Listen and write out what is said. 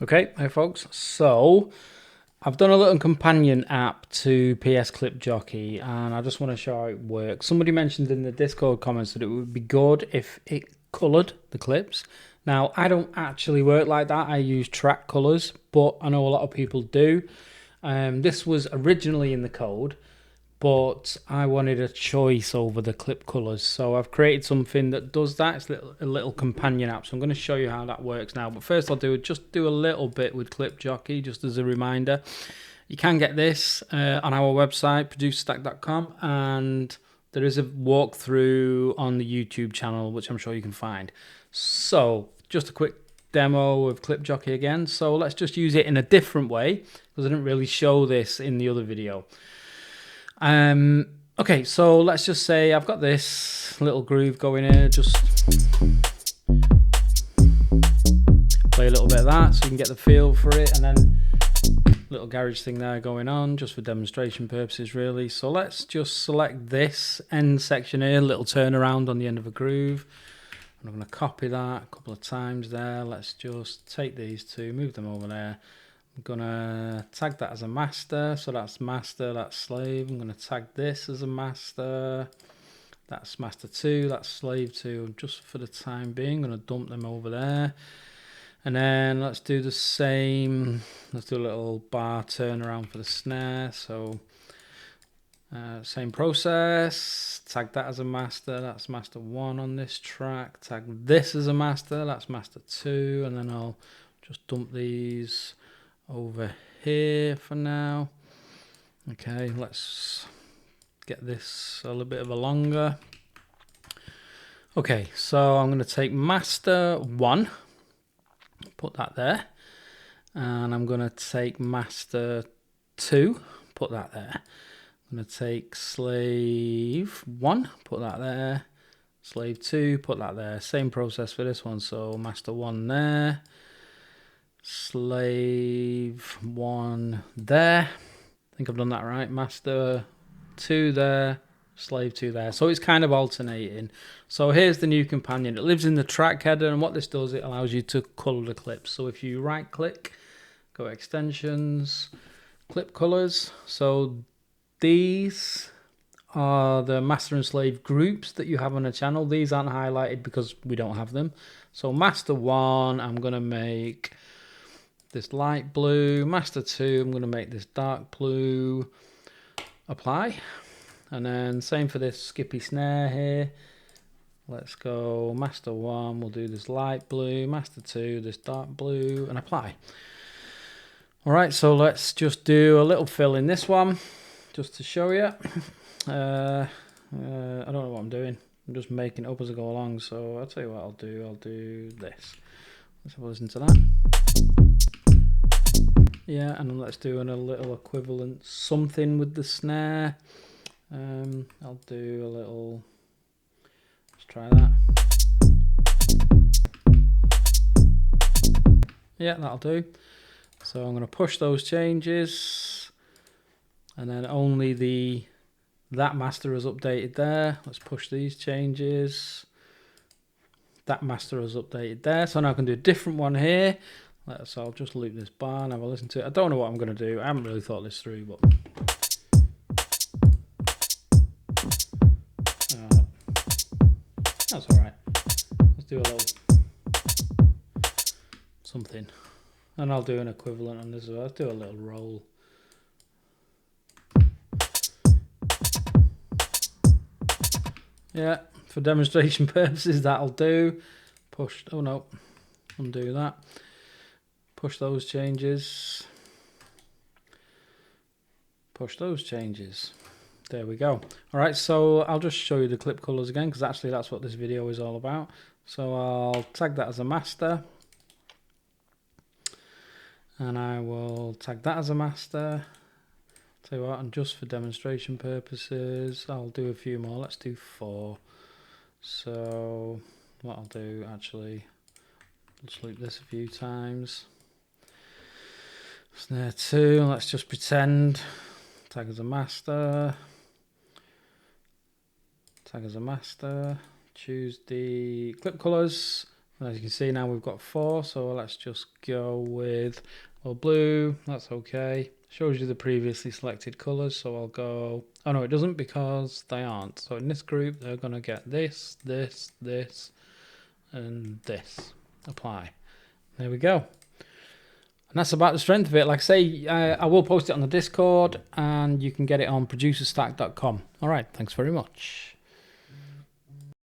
Okay, hey folks, so I've done a little companion app to PS Clip Jockey and I just want to show how it works. Somebody mentioned in the Discord comments that it would be good if it coloured the clips. Now, I don't actually work like that. I use track colours, but I know a lot of people do. This was originally in the code, but I wanted a choice over the clip colors, so I've created something that does that. It's a little companion app, so I'm going to show you how that works now. But first I'll just do a little bit with Clip Jockey, just as a reminder. You can get this on our website, ProducerStack.com, and there is a walkthrough on the YouTube channel, which I'm sure you can find. So just a quick demo of Clip Jockey again. So let's just use it in a different way, because I didn't really show this in the other video. Okay, so let's just say I've got this little groove going here, just play a little bit of that so you can get the feel for it, and then little garage thing there going on just for demonstration purposes really. So let's just select this end section here, little turnaround on the end of a groove, and I'm going to copy that a couple of times there. Let's just take these two, move them over there. I'm gonna tag that as a master, so that's master, that's slave. I'm gonna tag this as a master, that's master 2, that's slave 2. Just for the time being, I'm gonna dump them over there. And then let's do the same, let's do a little bar turnaround for the snare. So same process, tag that as a master, that's master 1 on this track. Tag this as a master, that's master 2, and then I'll just dump these over here for now. Okay, let's get this a little bit of a longer. Okay, so I'm going to take master 1, put that there, and I'm going to take master 2, put that there. I'm going to take slave 1, put that there, slave 2, put that there. Same process for this one, so master 1 there, slave 1 there. I think I've done that right. Master 2 there, slave 2 there. So it's kind of alternating. So here's the new companion. It lives in the track header, and what this does, it allows you to color the clips. So if you right click, go extensions, clip colors. So these are the master and slave groups that you have on a channel. These aren't highlighted because we don't have them. So master 1, I'm going to make this light blue. Master 2, I'm going to make this dark blue. Apply. And then same for this skippy snare here. Let's go master 1, we'll do this light blue. Master 2, this dark blue, and apply. Alright, so let's just do a little fill in this one, just to show you. I don't know what I'm doing. I'm just making it up as I go along, so I'll tell you what I'll do. I'll do this. Let's have a listen to that. Yeah, and then let's do a little equivalent something with the snare. I'll do a little, let's try that. Yeah, that'll do. So I'm going to push those changes, and then only that master is updated there. Let's push these changes. That master is updated there. So now I can do a different one here. So I'll just loop this bar and have a listen to it. I don't know what I'm going to do. I haven't really thought this through, but that's all right. Let's do a little something, and I'll do an equivalent on this as well. Let's do a little roll. Yeah, for demonstration purposes, that'll do. Push. Oh no, undo that. Push those changes. Push those changes. There we go. All right, so I'll just show you the clip colors again, because actually that's what this video is all about. So I'll tag that as a master, and I will tag that as a master. Tell you what, and just for demonstration purposes, I'll do a few more. Let's do 4. So what I'll do, actually, let's loop this a few times. Snare 2, let's just pretend. Tag as a master. Tag as a master. Choose the clip colors. As you can see now we've got 4, so let's just go with, well, blue, that's okay. Shows you the previously selected colours, so I'll go, oh no it doesn't because they aren't. So in this group they're going to get this, this, this and this. Apply. There we go. And that's about the strength of it. Like I say, I will post it on the Discord and you can get it on ProducerStack.com. Alright, thanks very much.